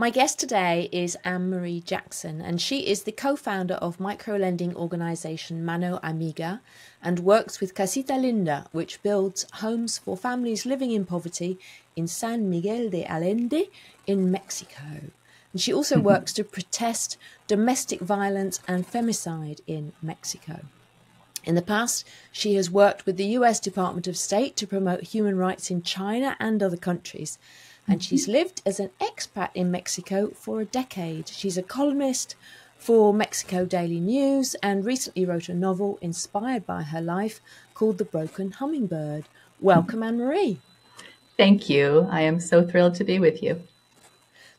My guest today is Anne-Marie Jackson, and she is the co-founder of microlending organisation Mano Amiga and works with Casita Linda, which builds homes for families living in poverty in San Miguel de Allende in Mexico. And she also works to protest domestic violence and femicide in Mexico. In the past, she has worked with the US Department of State to promote human rights in China and other countries. And she's lived as an expat in Mexico for a decade. She's a columnist for Mexico Daily News and recently wrote a novel inspired by her life called The Broken Hummingbird. Welcome, Anne-Marie. Thank you. I am so thrilled to be with you.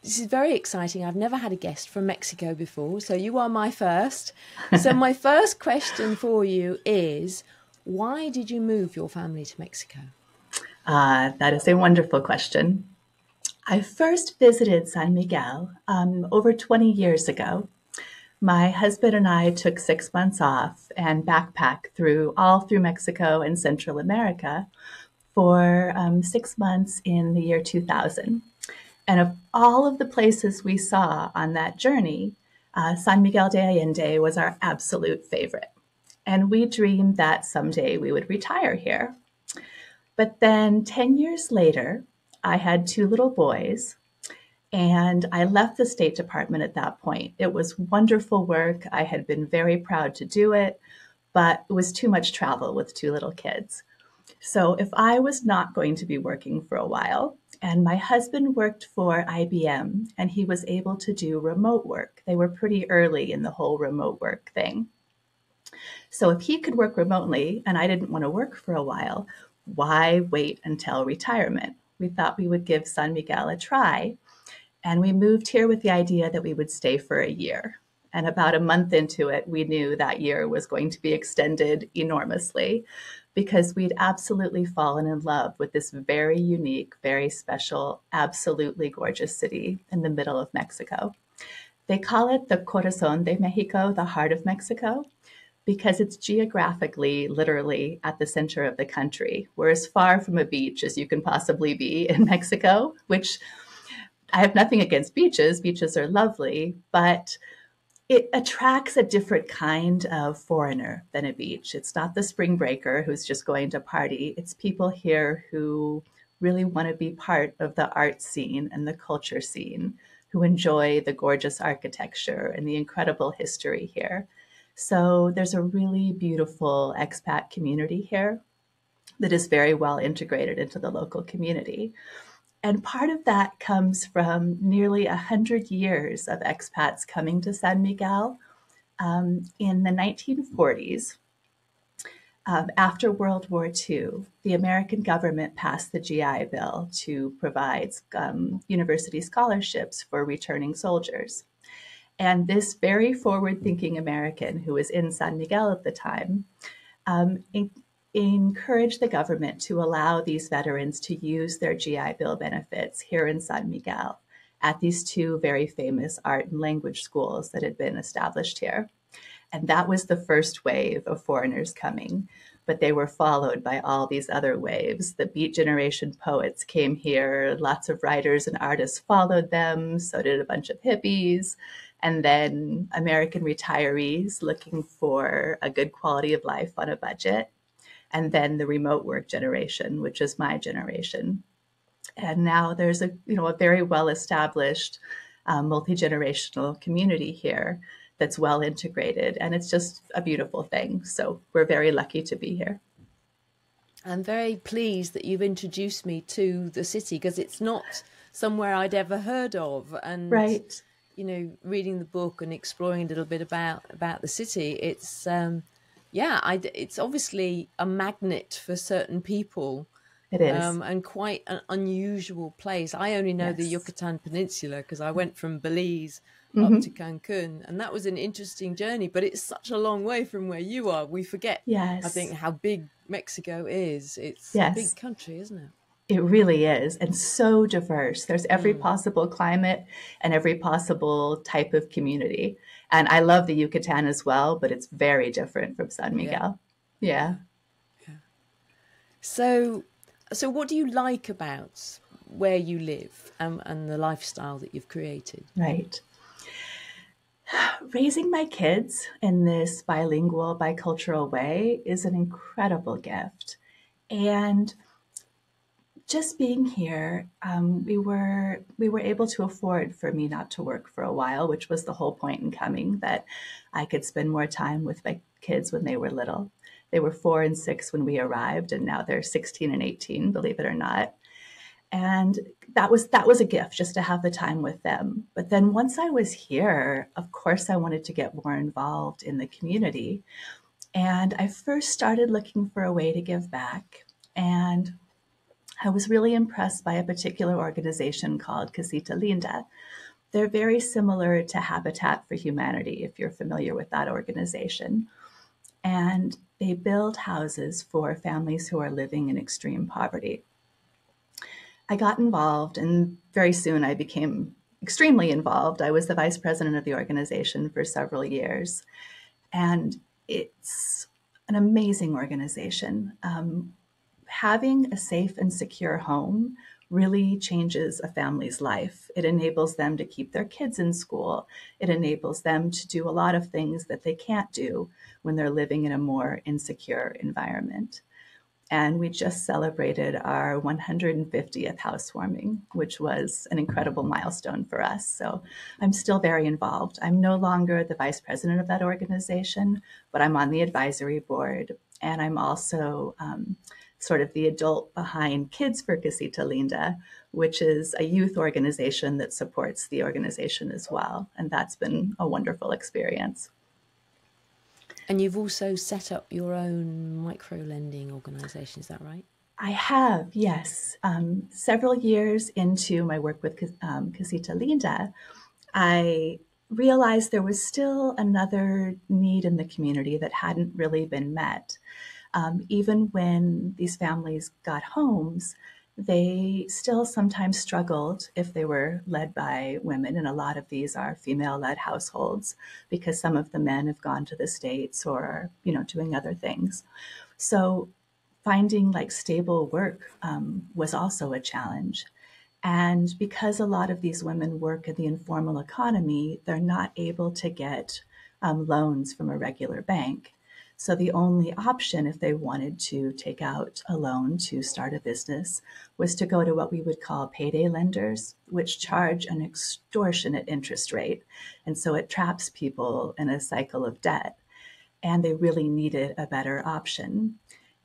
This is very exciting. I've never had a guest from Mexico before, so you are my first. So my first question for you is, why did you move your family to Mexico? That is a wonderful question. I first visited San Miguel over 20 years ago. My husband and I took 6 months off and backpacked all through Mexico and Central America for 6 months in the year 2000. And of all of the places we saw on that journey, San Miguel de Allende was our absolute favorite. And we dreamed that someday we would retire here. But then 10 years later, I had 2 little boys, and I left the State Department at that point. It was wonderful work. I had been very proud to do it, but it was too much travel with 2 little kids. So if I was not going to be working for a while, and my husband worked for IBM, and he was able to do remote work. They were pretty early in the whole remote work thing. So if he could work remotely, and I didn't want to work for a while, why wait until retirement? We thought we would give San Miguel a try, and we moved here with the idea that we would stay for a year. And about a month into it, we knew that year was going to be extended enormously because we'd absolutely fallen in love with this very unique, very special, absolutely gorgeous city in the middle of Mexico. They call it the Corazón de México, the heart of Mexico, because it's geographically, literally at the center of the country. We're as far from a beach as you can possibly be in Mexico, which I have nothing against beaches. Beaches are lovely, but it attracts a different kind of foreigner than a beach. It's not the spring breaker who's just going to party. It's people here who really want to be part of the art scene and the culture scene, who enjoy the gorgeous architecture and the incredible history here. So there's a really beautiful expat community here that is very well integrated into the local community. And part of that comes from nearly 100 years of expats coming to San Miguel. In the 1940s, after World War II, the American government passed the GI Bill to provide university scholarships for returning soldiers. And this very forward-thinking American who was in San Miguel at the time encouraged the government to allow these veterans to use their GI Bill benefits here in San Miguel at these 2 very famous art and language schools that had been established here. And that was the first wave of foreigners coming, but they were followed by all these other waves. The Beat Generation poets came here, lots of writers and artists followed them, so did a bunch of hippies, and then American retirees looking for a good quality of life on a budget, and then the remote work generation, which is my generation. And now there's a very well-established multi-generational community here that's well integrated, and it's just a beautiful thing. So we're very lucky to be here. I'm very pleased that you've introduced me to the city because it's not somewhere I'd ever heard of. And right. Reading the book and exploring a little bit about the city, it's it's obviously a magnet for certain people. It is. And quite an unusual place. I only know the Yucatan Peninsula because I went from Belize up to Cancun, and that was an interesting journey, but it's such a long way from where you are. We forget, I think, how big Mexico is. It's a big country, isn't it? It really is, and so diverse. There's every possible climate and every possible type of community. And I love the Yucatan as well, but it's very different from San Miguel. Yeah. So what do you like about where you live and the lifestyle that you've created? Right. Raising my kids in this bilingual, bicultural way is an incredible gift. And just being here, we were able to afford for me not to work for a while, which was the whole point in coming, that I could spend more time with my kids when they were little. They were 4 and 6 when we arrived, and now they're 16 and 18, believe it or not. And that was a gift, just to have the time with them. But then once I was here, of course, I wanted to get more involved in the community. And I first started looking for a way to give back. And I was really impressed by a particular organization called Casita Linda. They're very similar to Habitat for Humanity, if you're familiar with that organization. And they build houses for families who are living in extreme poverty. I got involved, and very soon I became extremely involved. I was the vice president of the organization for several years. And it's an amazing organization. Having a safe and secure home really changes a family's life. It enables them to keep their kids in school. It enables them to do a lot of things that they can't do when they're living in a more insecure environment. And we just celebrated our 150th housewarming, which was an incredible milestone for us. So I'm still very involved. I'm no longer the vice president of that organization, but I'm on the advisory board. And I'm also sort of the adult behind Kids for Casita Linda, which is a youth organization that supports the organization as well. And that's been a wonderful experience. And you've also set up your own microlending organization, is that right? I have, yes. Several years into my work with Casita Linda, I realized there was still another need in the community that hadn't really been met. Even when these families got homes, they still sometimes struggled if they were led by women, and a lot of these are female-led households because some of the men have gone to the States or, doing other things. So finding like stable work was also a challenge. And because a lot of these women work in the informal economy, they're not able to get loans from a regular bank. So the only option if they wanted to take out a loan to start a business was to go to what we would call payday lenders, which charge an extortionate interest rate. And so it traps people in a cycle of debt. And they really needed a better option.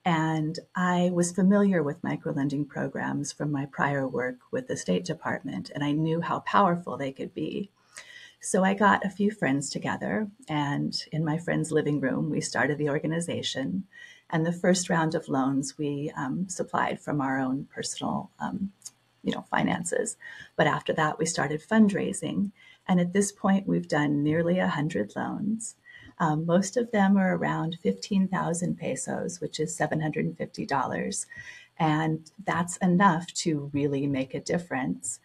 And I was familiar with microlending programs from my prior work with the State Department, and I knew how powerful they could be. So I got a few friends together, and in my friend's living room, we started the organization. And the first round of loans we supplied from our own personal, finances. But after that, we started fundraising. And at this point, we've done nearly 100 loans. Most of them are around 15,000 pesos, which is $750. And that's enough to really make a difference.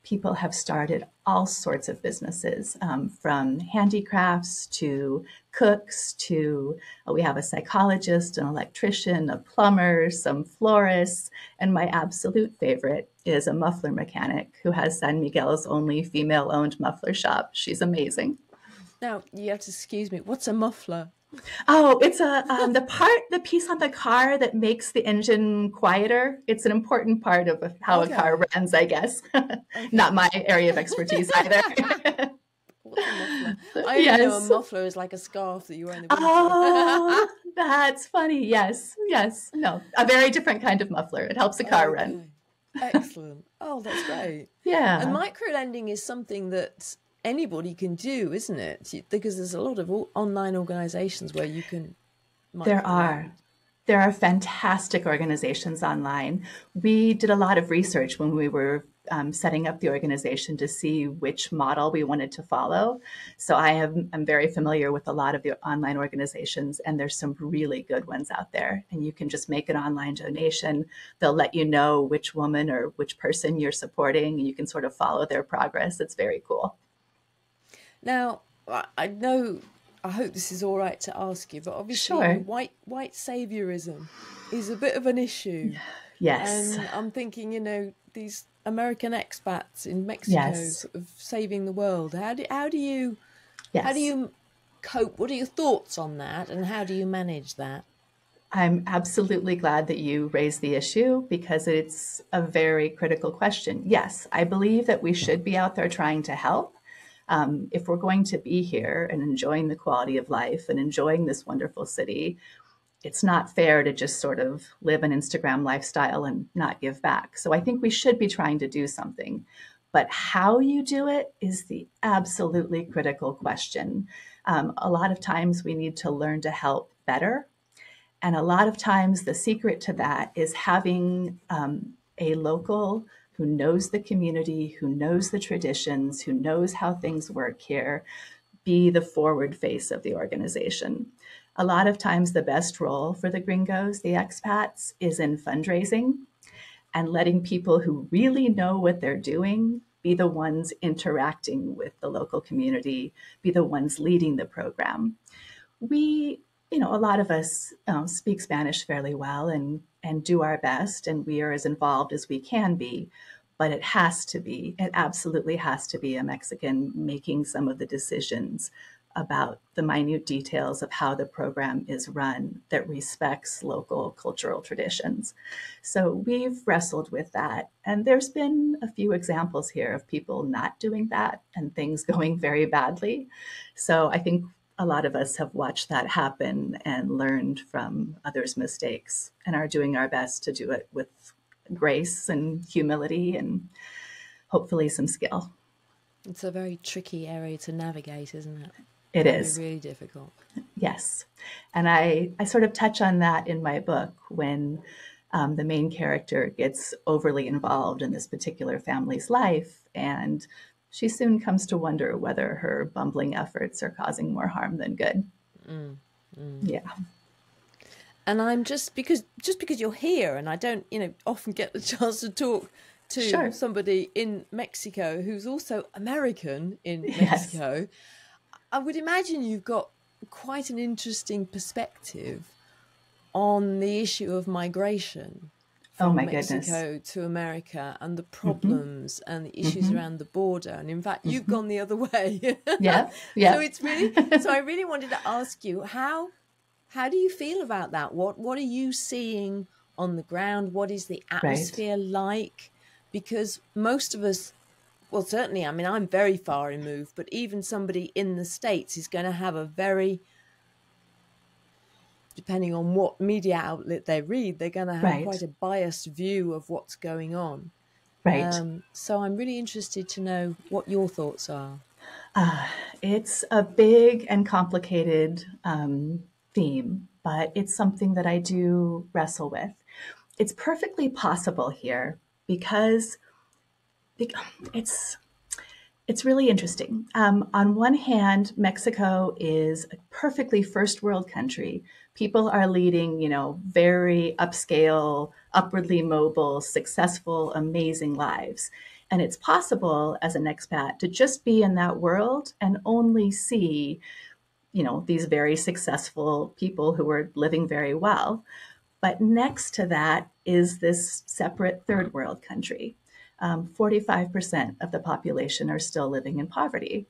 People have started all sorts of businesses, from handicrafts to cooks to we have a psychologist, an electrician, a plumber, some florists, and my absolute favorite is a muffler mechanic who has San Miguel's only female-owned muffler shop. She's amazing. Now, you have to excuse me, what's a muffler? Oh, it's the piece on the car that makes the engine quieter. It's an important part of how a car runs, I guess. Not my area of expertise either. What's a muffler? I only know a muffler is like a scarf that you wear in the winter. Oh, that's funny. Yes. No, a very different kind of muffler. It helps a car run. Excellent. Oh, that's great. Yeah. And microlending is something that anybody can do, isn't it? Because there's a lot of online organizations where you can. There are fantastic organizations online. We did a lot of research when we were setting up the organization to see which model we wanted to follow. So I'm very familiar with a lot of the online organizations, and there's some really good ones out there. And you can just make an online donation. They'll let you know which woman or which person you're supporting, and you can sort of follow their progress. It's very cool. Now, I hope this is all right to ask you, but obviously white saviourism is a bit of an issue. Yes. And I'm thinking, these American expats in Mexico Yes. sort of saving the world. How do Yes. you cope? What are your thoughts on that, and how do you manage that? I'm absolutely glad that you raised the issue because it's a very critical question. Yes, I believe that we should be out there trying to help. If we're going to be here and enjoying the quality of life and enjoying this wonderful city, it's not fair to just sort of live an Instagram lifestyle and not give back. So I think we should be trying to do something. But how you do it is the absolutely critical question. A lot of times we need to learn to help better. And a lot of times the secret to that is having a local who knows the community, who knows the traditions, who knows how things work here, be the forward face of the organization. A lot of times the best role for the gringos, the expats, is in fundraising and letting people who really know what they're doing be the ones interacting with the local community, be the ones leading the program. We, a lot of us speak Spanish fairly well and do our best, and we are as involved as we can be. But it absolutely has to be a Mexican making some of the decisions about the minute details of how the program is run that respects local cultural traditions. So we've wrestled with that. And there's been a few examples here of people not doing that and things going very badly. So I think a lot of us have watched that happen and learned from others' mistakes and are doing our best to do it with grace and humility and hopefully some skill. It's a very tricky area to navigate, isn't it? It Can is. be really difficult. Yes. And I sort of touch on that in my book when the main character gets overly involved in this particular family's life. And she soon comes to wonder whether her bumbling efforts are causing more harm than good. Yeah. And I'm just because you're here, and I don't, often get the chance to talk to Sure. somebody in Mexico who's also American in Yes. Mexico. I would imagine you've got quite an interesting perspective on the issue of migration from Mexico to America and the problems and the issues around the border. And in fact, you've gone the other way. Yeah. So I really wanted to ask you, how do you feel about that? What are you seeing on the ground? What is the atmosphere like? Because most of us, well, certainly, I mean, I'm very far removed, but even somebody in the States is going to have a very, depending on what media outlet they read, they're going to have quite a biased view of what's going on. So I'm really interested to know what your thoughts are. It's a big and complicated theme, but it's something that I do wrestle with. It's perfectly possible here because it's really interesting. On one hand, Mexico is a perfectly first world country. People are leading, very upscale, upwardly mobile, successful, amazing lives. And it's possible as an expat to just be in that world and only see, these very successful people who are living very well. But next to that is this separate third world country. 45% of the population are still living in poverty.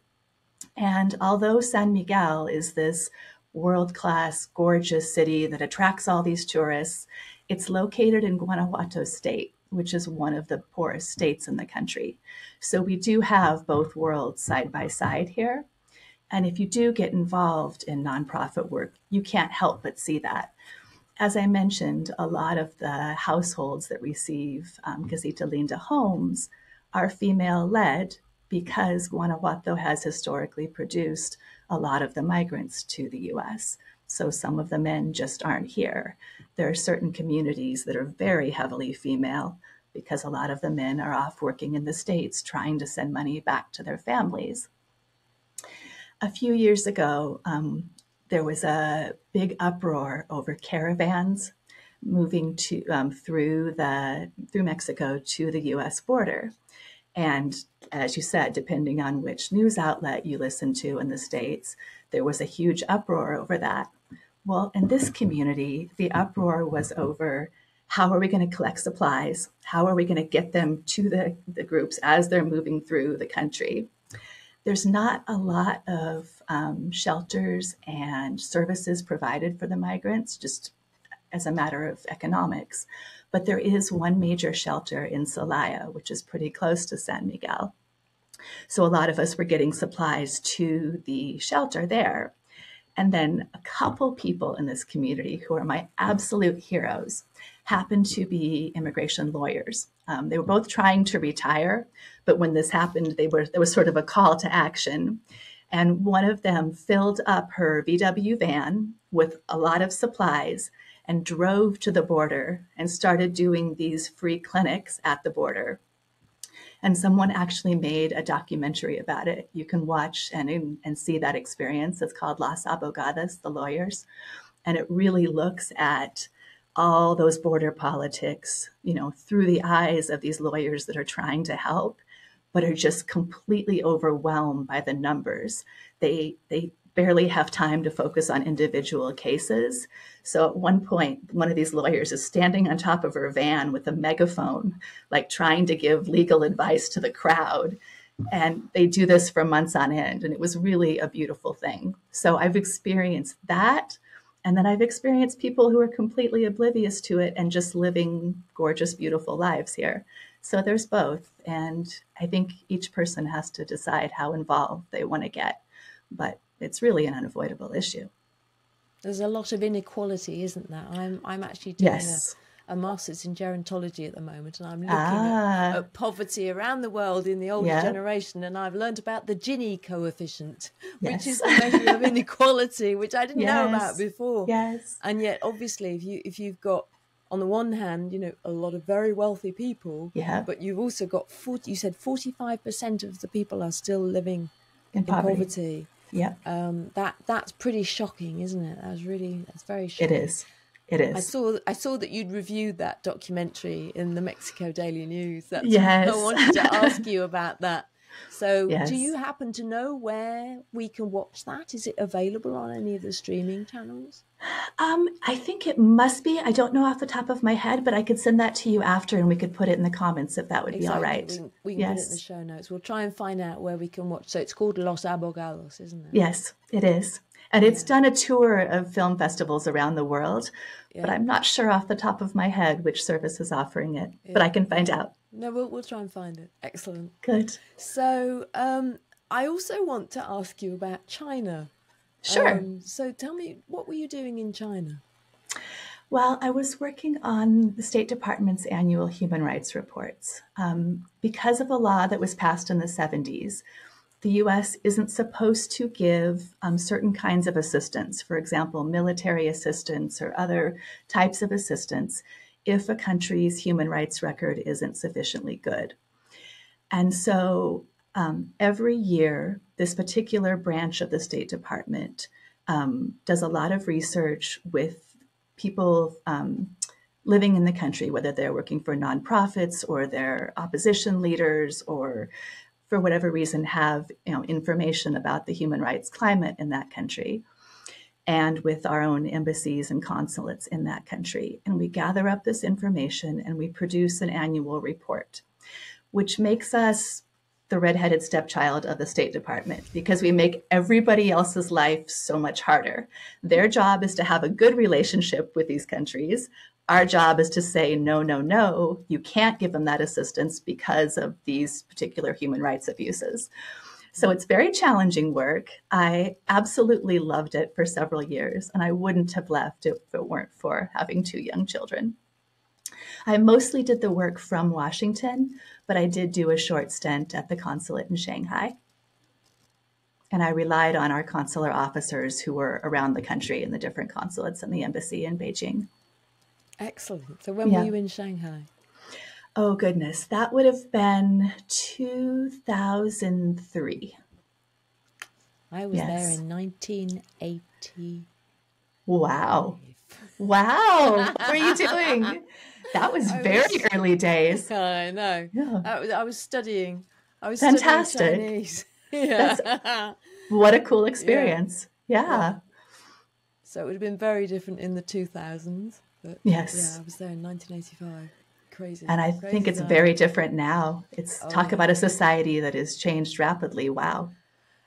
And although San Miguel is this world-class, gorgeous city that attracts all these tourists, it's located in Guanajuato State, which is one of the poorest states in the country. So we do have both worlds side by side here. And if you do get involved in nonprofit work, you can't help but see that. As I mentioned, a lot of the households that receive Casita Linda homes are female-led because Guanajuato has historically produced a lot of the migrants to the U.S. So some of the men just aren't here. There are certain communities that are very heavily female because a lot of the men are off working in the States trying to send money back to their families. A few years ago, there was a big uproar over caravans moving through Mexico to the U.S. border. And as you said, depending on which news outlet you listen to in the States, there was a huge uproar over that. Well, in this community, the uproar was over how are we going to collect supplies? How are we going to get them to the groups as they're moving through the country? There's not a lot of shelters and services provided for the migrants, just as a matter of economics. But there is one major shelter in Celaya, which is pretty close to San Miguel. So a lot of us were getting supplies to the shelter there. And then a couple people in this community who are my absolute heroes happened to be immigration lawyers. They were both trying to retire, but when this happened, there was sort of a call to action. And one of them filled up her VW van with a lot of supplies and drove to the border and started doing these free clinics at the border. And someone actually made a documentary about it. You can watch and see that experience. It's called Las Abogadas, the lawyers. And it really looks at all those border politics, through the eyes of these lawyers that are trying to help, but are just completely overwhelmed by the numbers. They barely have time to focus on individual cases. So at one point, one of these lawyers is standing on top of her van with a megaphone, like trying to give legal advice to the crowd. And they do this for months on end. And it was really a beautiful thing. So I've experienced that. And then I've experienced people who are completely oblivious to it and just living gorgeous, beautiful lives here. So there's both. And I think each person has to decide how involved they want to get. But it's really an unavoidable issue. There's a lot of inequality, isn't there? I'm actually doing Yes. a master's in gerontology at the moment, and I'm looking at poverty around the world in the older generation, and I've learned about the Gini coefficient, which is the measure of inequality, which I didn't know about before. Yes. And yet, obviously, if you've got, on the one hand, a lot of very wealthy people, but you've also got 45% of the people are still living in poverty. Yeah. That's pretty shocking, isn't it? That's very shocking. It is. I saw that you'd reviewed that documentary in the Mexico Daily News. That's yes. I wanted to ask you about that. So yes. Do you happen to know where we can watch that? Is it available on any of the streaming channels? I think it must be. I don't know off the top of my head, but I could send that to you after and we could put it in the comments if that would be all right. We can put it in the show notes. We'll try and find out where we can watch. So it's called Los Abogados, isn't it? Yes, it is. And it's done a tour of film festivals around the world, but I'm not sure off the top of my head which service is offering it, but I can find out. No, we'll try and find it. Excellent. Good. So I also want to ask you about China. Sure. So tell me, what were you doing in China? Well, I was working on the State Department's annual human rights reports. Because of a law that was passed in the 70s, the U.S. isn't supposed to give certain kinds of assistance, for example, military assistance or other types of assistance, if a country's human rights record isn't sufficiently good. And so every year, this particular branch of the State Department does a lot of research with people living in the country, whether they're working for nonprofits or they're opposition leaders or for whatever reason have information about the human rights climate in that country, and with our own embassies and consulates in that country. And we gather up this information and we produce an annual report, which makes us the redheaded stepchild of the State Department because we make everybody else's life so much harder. Their job is to have a good relationship with these countries. Our job is to say, no, no, no, you can't give them that assistance because of these particular human rights abuses. So it's very challenging work. I absolutely loved it for several years, and I wouldn't have left if it weren't for having 2 young children. I mostly did the work from Washington, but I did do a short stint at the consulate in Shanghai. And I relied on our consular officers who were around the country in the different consulates and the embassy in Beijing. Excellent. So when were you in Shanghai? Oh, goodness. That would have been 2003. I was there in 1980. Wow. Wow. What were you doing? That was very early days. I know. Yeah. I was studying. Fantastic. Studying Chinese. Yeah. What a cool experience. Yeah. So it would have been very different in the 2000s. But yeah, Yes. I was there in 1985. Crazy, And I think crazy it's time. very different now. It's Oh talk yeah. about a society that has changed rapidly. Wow.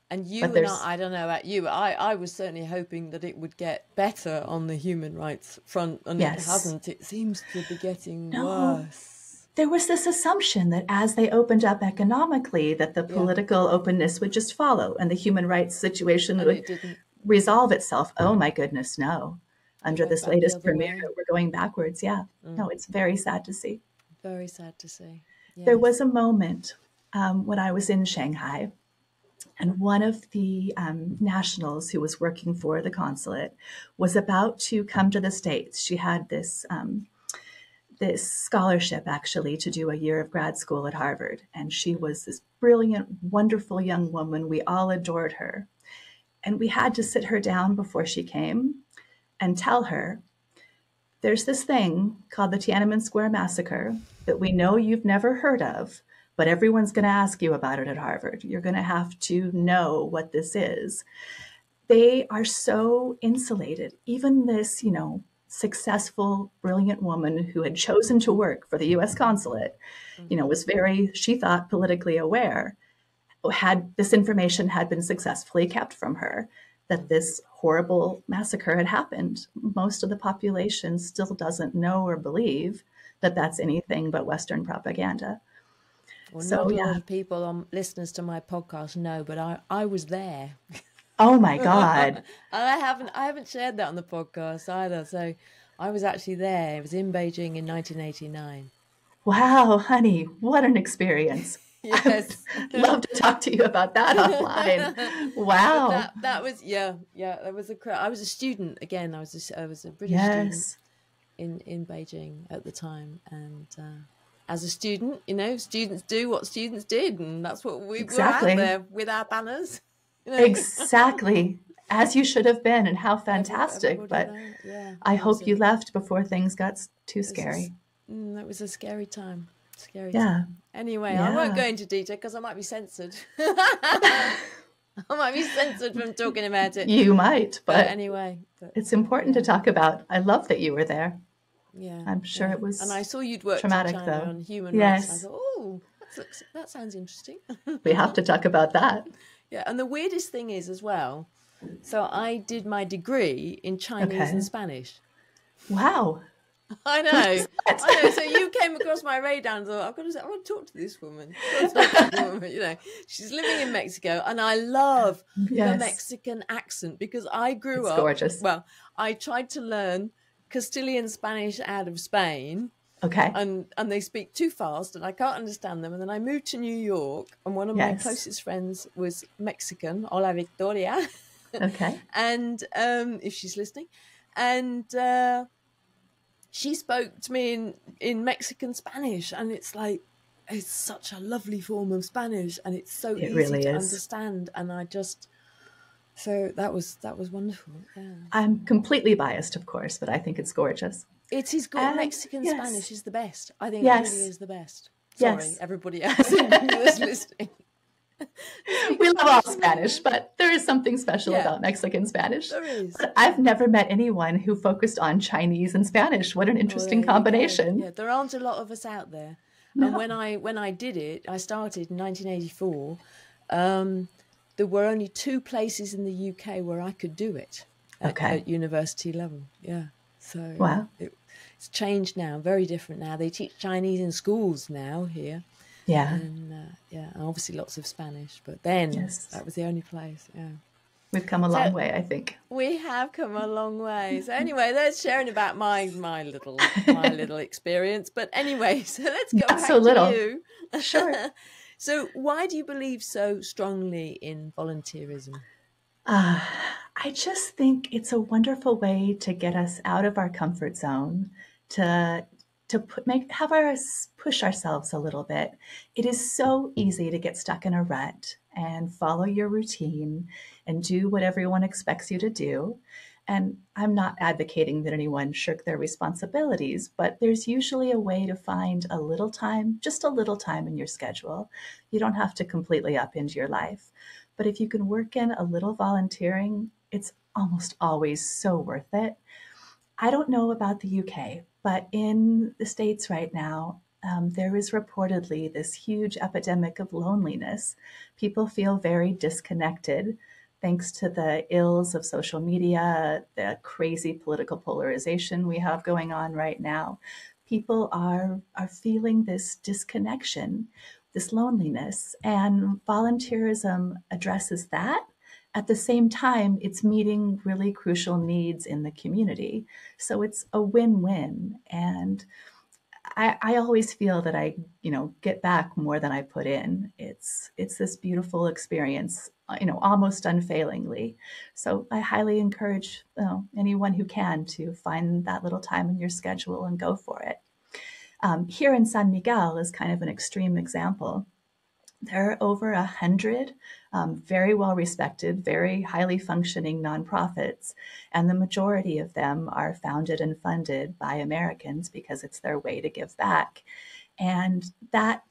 And But you and there's, I don't know about you, but I was certainly hoping that it would get better on the human rights front, and it yes. hasn't. It seems to be getting No, worse. there was this assumption that as they opened up economically, that the Yeah, political openness would just follow and the human rights situation and would it didn't. resolve itself. Oh my goodness, no. It Under went this back the latest other premiere, way. we're going backwards. Yeah. No, Mm, it's very sad to see. very sad to see. There was Yes. a moment when I was in Shanghai, and one of the nationals who was working for the consulate was about to come to the States. She had this scholarship actually to do a year of grad school at Harvard. And she was this brilliant, wonderful young woman. We all adored her. And we had to sit her down before she came and tell her there's this thing called the Tiananmen Square Massacre that we know you've never heard of, but everyone's going to ask you about it at Harvard. You're going to have to know what this is. They are so insulated. Even this, successful, brilliant woman who had chosen to work for the US consulate, Mm-hmm. was very, she thought, politically aware, had this information had been successfully kept from her, that Mm-hmm. this horrible massacre had happened. Most of the population still doesn't know or believe that that's anything but Western propaganda. Well, So, not a lot yeah. of people listeners to my podcast know, but I was there. Oh my God. And I haven't shared that on the podcast either. So I was actually there. It was in Beijing in 1989. Wow, honey, what an experience. I would Yes. love to talk to you about that offline. But Wow. that was, yeah, that was I was a student again. I was a British student Yes, in Beijing at the time, and as a student, students do what students did, and that's what we were out exactly. there with our banners, you know. Exactly. As you should have been, and how fantastic. Everybody But there, yeah. I It was hope you a left before things got too it was a s- scary. that was a scary time, scary Yeah. time. Anyway, I won't Yeah. go into detail because I might be censored. I might be censored from talking about it. You might, But but anyway, it's important to yeah, talk about. I love that you were there. yeah, I'm sure yeah. it And I was saw you'd worked in traumatic, China though. on human rights, and I Yes, thought, oh, that sounds interesting. we have to talk about that. Yeah, and the weirdest thing is as well. So I did my degree in Chinese and Okay. Spanish. Wow. I Who know, does that? I know. So you came across my radar and thought, I want to talk to this woman. I've got to talk to this woman. She's living in Mexico, and I love the Yes, Mexican accent because I grew it's up. gorgeous. Well, I tried to learn Castilian Spanish out of Spain, Okay. and they speak too fast, and I can't understand them. And then I moved to New York, and one of my Yes. closest friends was Mexican. Hola, Victoria, Okay. and if she's listening, and. She spoke to me in Mexican Spanish, and it's such a lovely form of Spanish, and it's so It easy really to is. understand. And so that was wonderful. Yeah, I'm completely biased, of course, but I think it's gorgeous. it is good. And Mexican yes, Spanish is the best. I think it really yes, is the best. Sorry, yes. everybody else that's listening. Speak We love all Spanish to Spanish, me. but there is something special Yeah, about Mexican Spanish. there is. But I've never met anyone who focused on Chinese and Spanish. What an Oh, interesting there you go. combination. Yeah, there aren't a lot of us out there. And No. when I did it, I started in 1984. There were only two places in the UK where I could do it Okay. at university level. Yeah, so Wow. it's changed now. Very different now. They teach Chinese in schools now here, Yeah. and and obviously lots of Spanish. But then Yes. that was the only place. Yeah. We've come a So long way, I think. we have come a long way. So anyway, that's sharing about my little experience. But anyway, so let's go Not back so to little. you. Sure. So why do you believe so strongly in volunteerism? Uh, I just think it's a wonderful way to get us out of our comfort zone, to have us push ourselves a little bit. It is so easy to get stuck in a rut and follow your routine and do what everyone expects you to do. And I'm not advocating that anyone shirk their responsibilities, but there's usually a way to find a little time, just a little time in your schedule. You don't have to completely upend your life. But if you can work in a little volunteering, it's almost always so worth it. I don't know about the UK, but in the States right now, there is reportedly this huge epidemic of loneliness. People feel very disconnected thanks to the ills of social media, the crazy political polarization we have going on right now. People are feeling this disconnection, this loneliness, and volunteerism addresses that. At the same time, it's meeting really crucial needs in the community. So it's a win-win. And I always feel that I, get back more than I put in. It's this beautiful experience, almost unfailingly. So I highly encourage anyone who can to find that little time in your schedule and go for it. Here in San Miguel is kind of an extreme example. There are over 100 very well respected, very highly functioning nonprofits, and the majority of them are founded and funded by Americans because it's their way to give back. And that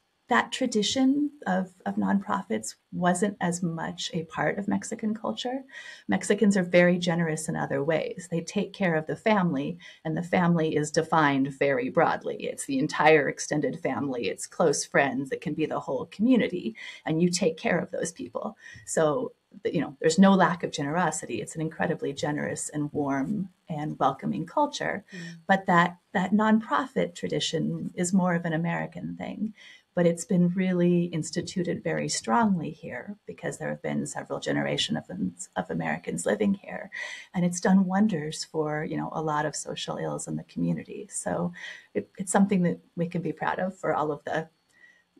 tradition of nonprofits wasn't as much a part of Mexican culture. Mexicans are very generous in other ways. They take care of the family, and the family is defined very broadly. It's the entire extended family, it's close friends, it can be the whole community, and you take care of those people. So, there's no lack of generosity. It's an incredibly generous and warm and welcoming culture. But that nonprofit tradition is more of an American thing. But it's been really instituted very strongly here because there have been several generations of Americans living here. And it's done wonders for, a lot of social ills in the community. So it's something that we can be proud of for all of the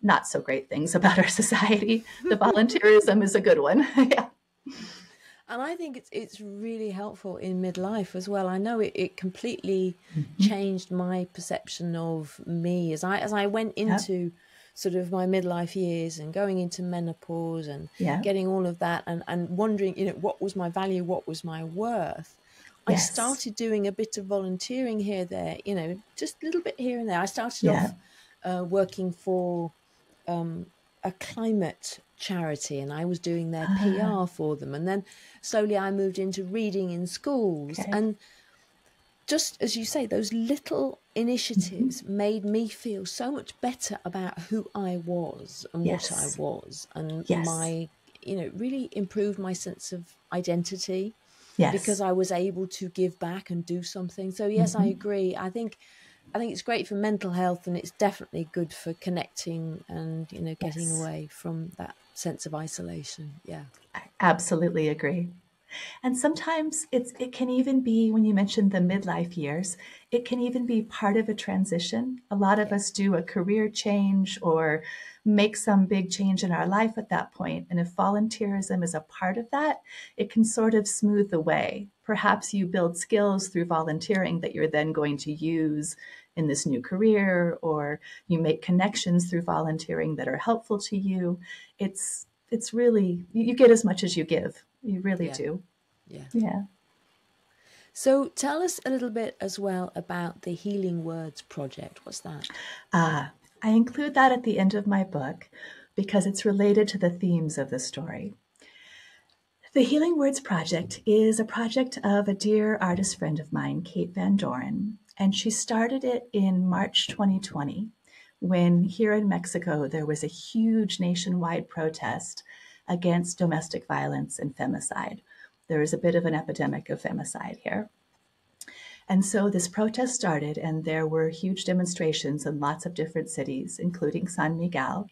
not so great things about our society. The volunteerism is a good one. Yeah. And I think it's really helpful in midlife as well. I know it completely changed my perception of me as I went into sort of my midlife years and going into menopause and getting all of that and wondering, what was my value, what was my worth. I started doing a bit of volunteering here, there, just a little bit here and there. I started off working for a climate charity, and I was doing their PR for them. And then slowly I moved into reading in schools. And just as you say, those little initiatives made me feel so much better about who I was and what I was. And my, really improved my sense of identity because I was able to give back and do something. So yes, I agree. I think it's great for mental health, and it's definitely good for connecting and, getting away from that sense of isolation. Yeah. I absolutely agree. And sometimes it can even be, when you mentioned the midlife years, it can even be part of a transition. A lot of us do a career change or make some big change in our life at that point. And if volunteerism is a part of that, it can sort of smooth the way. Perhaps you build skills through volunteering that you're then going to use in this new career, or you make connections through volunteering that are helpful to you. It's really, you get as much as you give. You really do. Yeah. So tell us a little bit as well about the Healing Words Project. What's that? I include that at the end of my book because it's related to the themes of the story. The Healing Words Project is a project of a dear artist friend of mine, Kate Van Doren, and she started it in March 2020 when here in Mexico there was a huge nationwide protest against domestic violence and femicide. There is a bit of an epidemic of femicide here. And so this protest started, and there were huge demonstrations in lots of different cities, including San Miguel.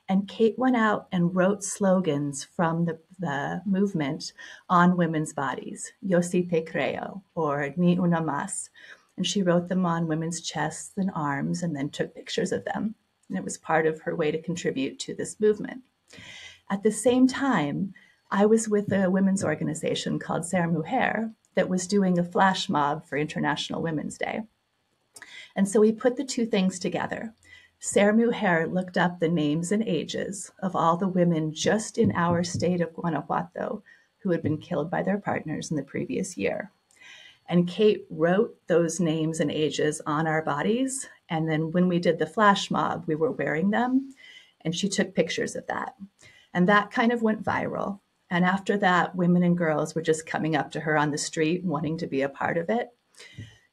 And Kate went out and wrote slogans from the movement on women's bodies, Yo sí te creo, or Ni una más. And she wrote them on women's chests and arms and then took pictures of them. And it was part of her way to contribute to this movement. At the same time, I was with a women's organization called Ser Mujer that was doing a flash mob for International Women's Day. And so we put the two things together. Ser Mujer looked up the names and ages of all the women just in our state of Guanajuato who had been killed by their partners in the previous year. And Kate wrote those names and ages on our bodies. And then when we did the flash mob, we were wearing them. And she took pictures of that. And that kind of went viral. And after that, women and girls were just coming up to her on the street wanting to be a part of it.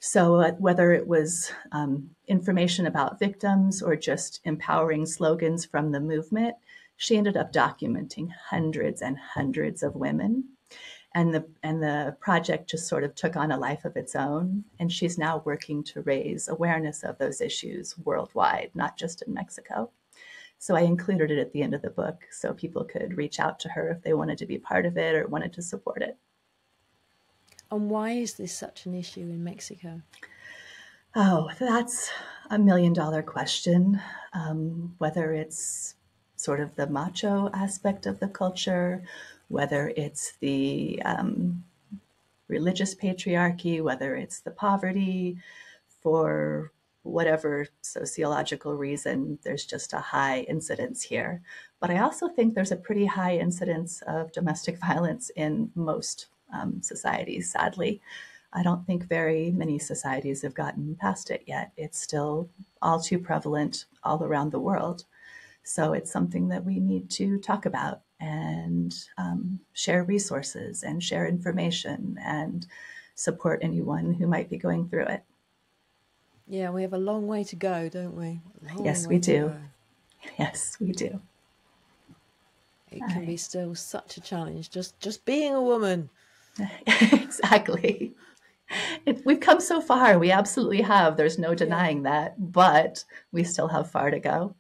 So whether it was information about victims or just empowering slogans from the movement, she ended up documenting hundreds and hundreds of women. And the project just sort of took on a life of its own. And she's now working to raise awareness of those issues worldwide, not just in Mexico. So I included it at the end of the book so people could reach out to her if they wanted to be part of it or wanted to support it. And why is this such an issue in Mexico? Oh, that's $1 million question. Whether it's sort of the macho aspect of the culture, whether it's the religious patriarchy, whether it's the poverty, for whatever sociological reason, there's just a high incidence here. But I also think there's a pretty high incidence of domestic violence in most societies, sadly. I don't think very many societies have gotten past it yet. It's still all too prevalent all around the world. So it's something that we need to talk about and share resources and share information and support anyone who might be going through it. Yeah, we have a long way to go, don't we? Yes, we do. Yes, we do. It can be still such a challenge, just being a woman. Exactly. We've come so far. We absolutely have. There's no denying that, but we still have far to go.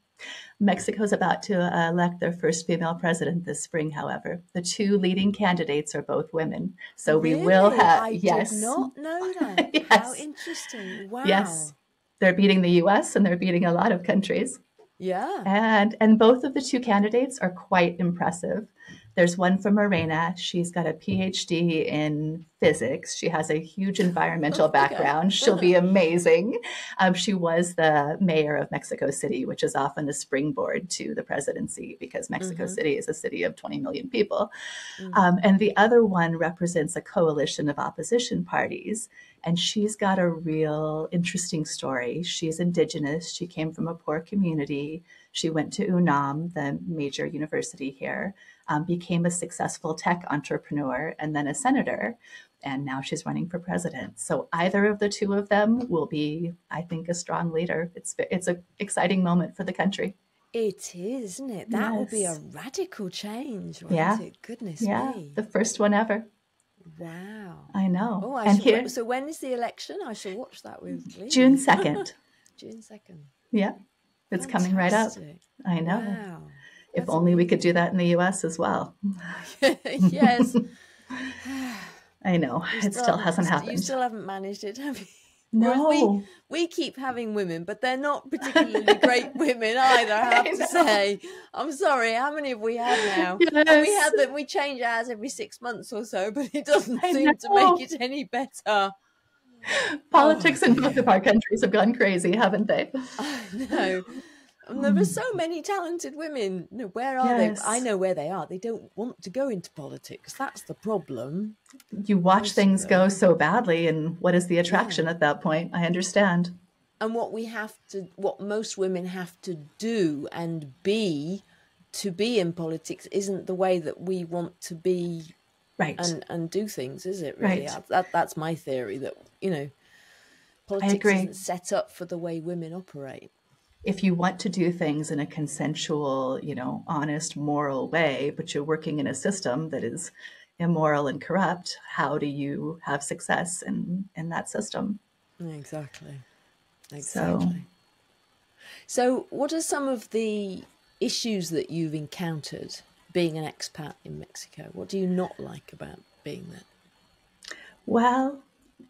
Mexico's about to elect their first female president this spring, however. The two leading candidates are both women. So we will have, yes. I did not know that. Yes. How interesting. Wow. Yes. They're beating the US and they're beating a lot of countries. Yeah. And both of the two candidates are quite impressive. There's one from Morena. She's got a PhD in physics. She has a huge environmental background. She'll be amazing. She was the mayor of Mexico City, which is often a springboard to the presidency because Mexico City is a city of 20 million people. And the other one represents a coalition of opposition parties. And she's got a real interesting story. She's indigenous. She came from a poor community. She went to UNAM, the major university here, became a successful tech entrepreneur and then a senator. And now she's running for president. So either of the two of them will be, I think, a strong leader. It's an exciting moment for the country. It is, isn't it? That will be a radical change, won't it? Goodness me. The first one ever. Wow. I know. Oh, so when is the election? I shall watch that with Lee. June 2nd. June 2nd. Yeah. It's coming right up. I know. Wow. If only we could do that in the US as well. Yes. I know. It still hasn't happened. You still haven't managed it, have you? No. We keep having women, but they're not particularly great women either, I have to say. I'm sorry, how many have we had now? Yes. And we had them, we change ours every 6 months or so, but it doesn't seem to make it any better. Politics in both of our countries have gone crazy, haven't they? I know. And there are so many talented women. Where are they? I know where they are. They don't want to go into politics. That's the problem. You watch things go so badly, and what is the attraction at that point? I understand. And what most women have to do and be to be in politics isn't the way that we want to be, right? And do things, is it? Really, that's my theory. That politics isn't set up for the way women operate. If you want to do things in a consensual, honest, moral way, but you're working in a system that is immoral and corrupt, how do you have success in that system? Exactly. So what are some of the issues that you've encountered being an expat in Mexico? What do you not like about being there? Well,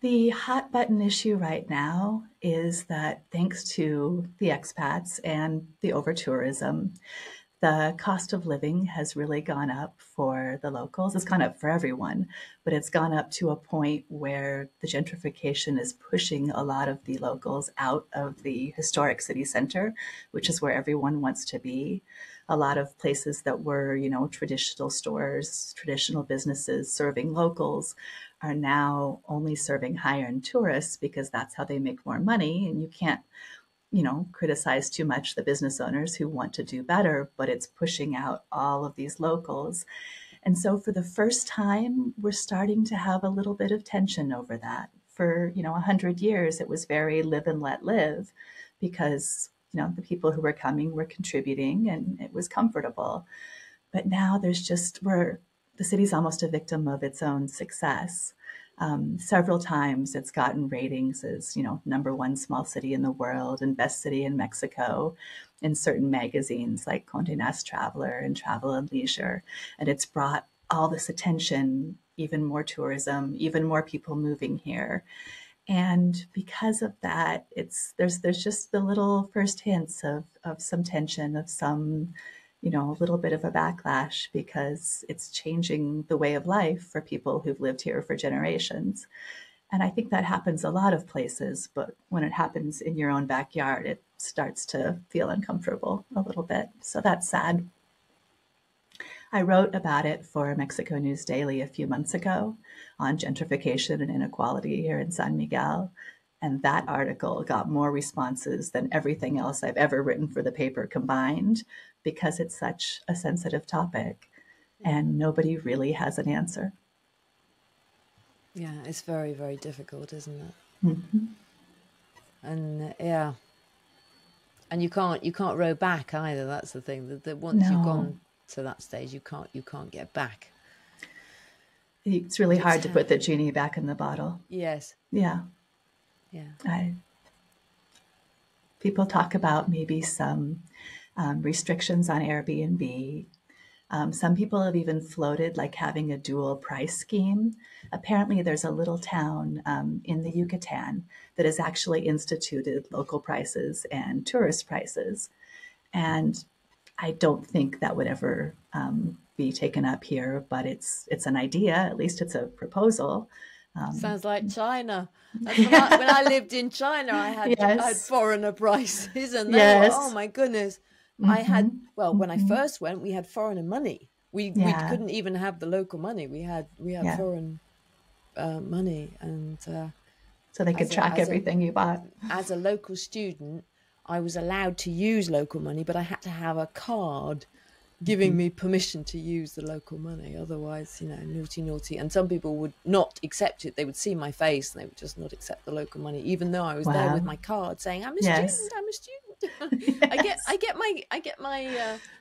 the hot button issue right now is that thanks to the expats and the over-tourism, the cost of living has really gone up for the locals. It's gone up for everyone, but it's gone up to a point where the gentrification is pushing a lot of the locals out of the historic city center, which is where everyone wants to be. A lot of places that were, traditional stores, traditional businesses serving locals are now only serving higher-end tourists because that's how they make more money. And you can't, criticize too much the business owners who want to do better, but it's pushing out all of these locals. And so for the first time, we're starting to have a little bit of tension over that. for, 100 years, it was very live and let live because, the people who were coming were contributing and it was comfortable. But now the city's almost a victim of its own success. Several times it's gotten ratings as, #1 small city in the world and best city in Mexico in certain magazines like Condé Nast Traveler and Travel and Leisure. And it's brought all this attention, even more tourism, even more people moving here. And because of that, there's just the little first hints of some tension, of some, a little bit of a backlash because it's changing the way of life for people who've lived here for generations. And I think that happens a lot of places, but when it happens in your own backyard, it starts to feel uncomfortable a little bit. So that's sad. I wrote about it for Mexico News Daily a few months ago on gentrification and inequality here in San Miguel. And that article got more responses than everything else I've ever written for the paper combined because it's such a sensitive topic and nobody really has an answer. Yeah, it's very, very difficult, isn't it? Mm-hmm. And and you can't row back either. That's the thing. That once you've gone to that stage, you can't get back. It's really hard to put the genie back in the bottle. Yes. Yeah. Yeah. People talk about maybe some restrictions on Airbnb. Some people have even floated like having a dual price scheme. Apparently there's a little town in the Yucatan that has actually instituted local prices and tourist prices. And I don't think that would ever be taken up here, but it's an idea. At least it's a proposal. Sounds like China. That's when I lived in China, I had foreigner prices, and they were, oh my goodness. Mm-hmm. I had, when I first went, we had foreigner money. We couldn't even have the local money. We had foreign money, and so they could track everything you bought. As a local student, I was allowed to use local money, but I had to have a card giving me permission to use the local money. Otherwise, naughty. And some people would not accept it. They would see my face and they would just not accept the local money, even though I was there with my card saying, I'm a student. I get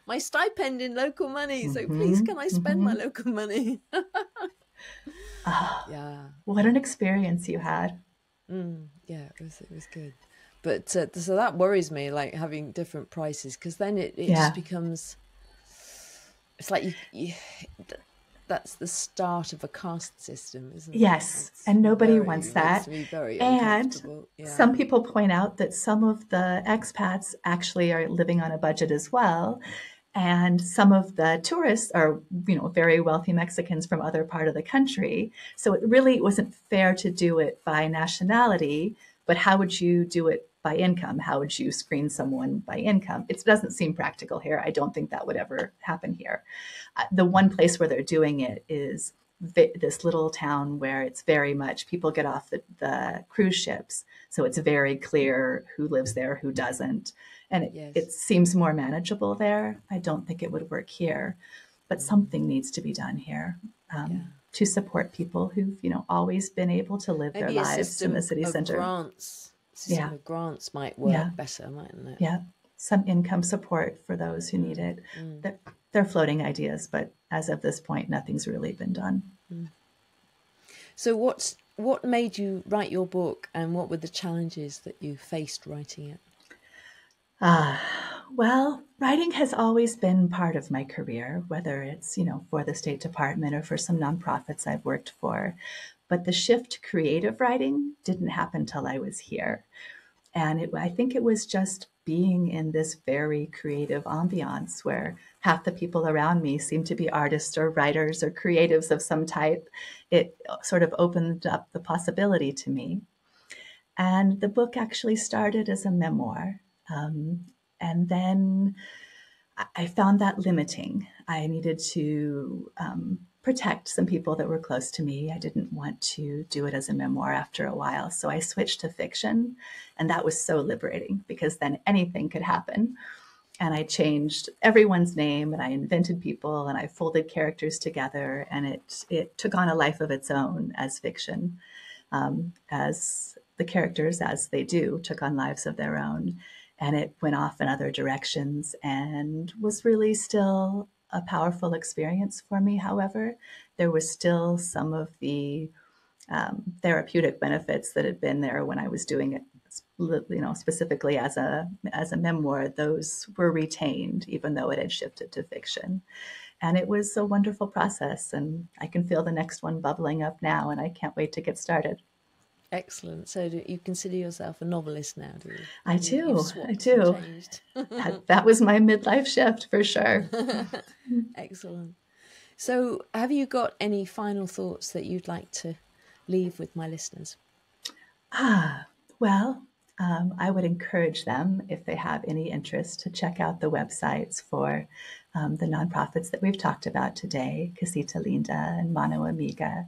my stipend in local money. So please, can I spend my local money? Yeah. What an experience you had. Yeah, it was good. But so that worries me, like having different prices, because then it just becomes, it's like that's the start of a caste system, isn't it? Yes, and nobody wants that. And some people point out that some of the expats actually are living on a budget as well. And some of the tourists are, very wealthy Mexicans from other part of the country. So it really wasn't fair to do it by nationality, but how would you do it by income? How would you screen someone by income? It doesn't seem practical here. I don't think that would ever happen here. The one place where they're doing it is this little town where it's very much people get off the cruise ships. So it's very clear who lives there, who doesn't. And it seems more manageable there. I don't think it would work here, but something needs to be done here to support people who've, always been able to live their lives in the city center. System of grants might work better, mightn't it? Yeah, some income support for those who need it. They're floating ideas, but as of this point, nothing's really been done. So what made you write your book, and what were the challenges that you faced writing it? Well, writing has always been part of my career, whether it's, for the State Department or for some nonprofits I've worked for. But the shift to creative writing didn't happen till I was here. And I think it was just being in this very creative ambiance where half the people around me seemed to be artists or writers or creatives of some type. It sort of opened up the possibility to me. And the book actually started as a memoir. And then I found that limiting. I needed to protect some people that were close to me. I didn't want to do it as a memoir after a while. So I switched to fiction. And that was so liberating because then anything could happen. And I changed everyone's name and I invented people and I folded characters together. And it took on a life of its own as fiction. as the characters, as they do, took on lives of their own. And it went off in other directions and was really still a powerful experience for me. However, there was still some of the therapeutic benefits that had been there when I was doing it, specifically as a memoir. Those were retained, even though it had shifted to fiction. And it was a wonderful process, and I can feel the next one bubbling up now, and I can't wait to get started. Excellent. So do you consider yourself a novelist now, do you? I do. That was my midlife shift for sure. Excellent. So have you got any final thoughts that you'd like to leave with my listeners? Well, I would encourage them, if they have any interest, to check out the websites for the nonprofits that we've talked about today, Casita Linda and Mano Amiga,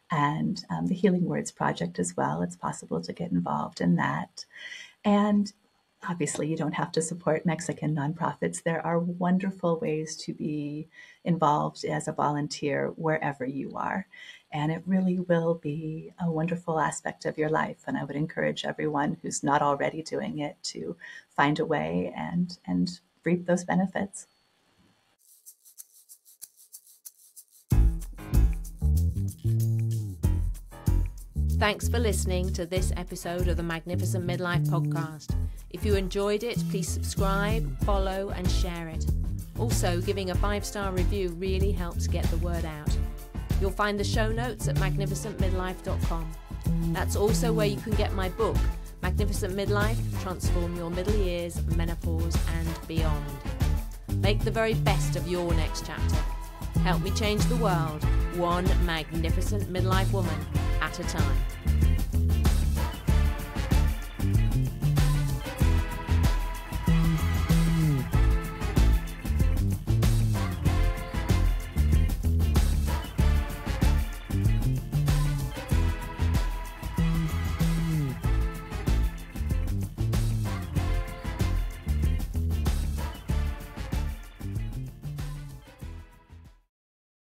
and the Healing Words Project as well. It's possible to get involved in that. And obviously, you don't have to support Mexican nonprofits. There are wonderful ways to be involved as a volunteer wherever you are. And it really will be a wonderful aspect of your life. And I would encourage everyone who's not already doing it to find a way and reap those benefits. Thanks for listening to this episode of the Magnificent Midlife Podcast. If you enjoyed it, please subscribe, follow, and share it. Also, giving a 5-star review really helps get the word out. You'll find the show notes at magnificentmidlife.com. That's also where you can get my book, Magnificent Midlife, Transform Your Middle Years, Menopause, and Beyond. Make the very best of your next chapter. Help me change the world, one magnificent midlife woman at a time.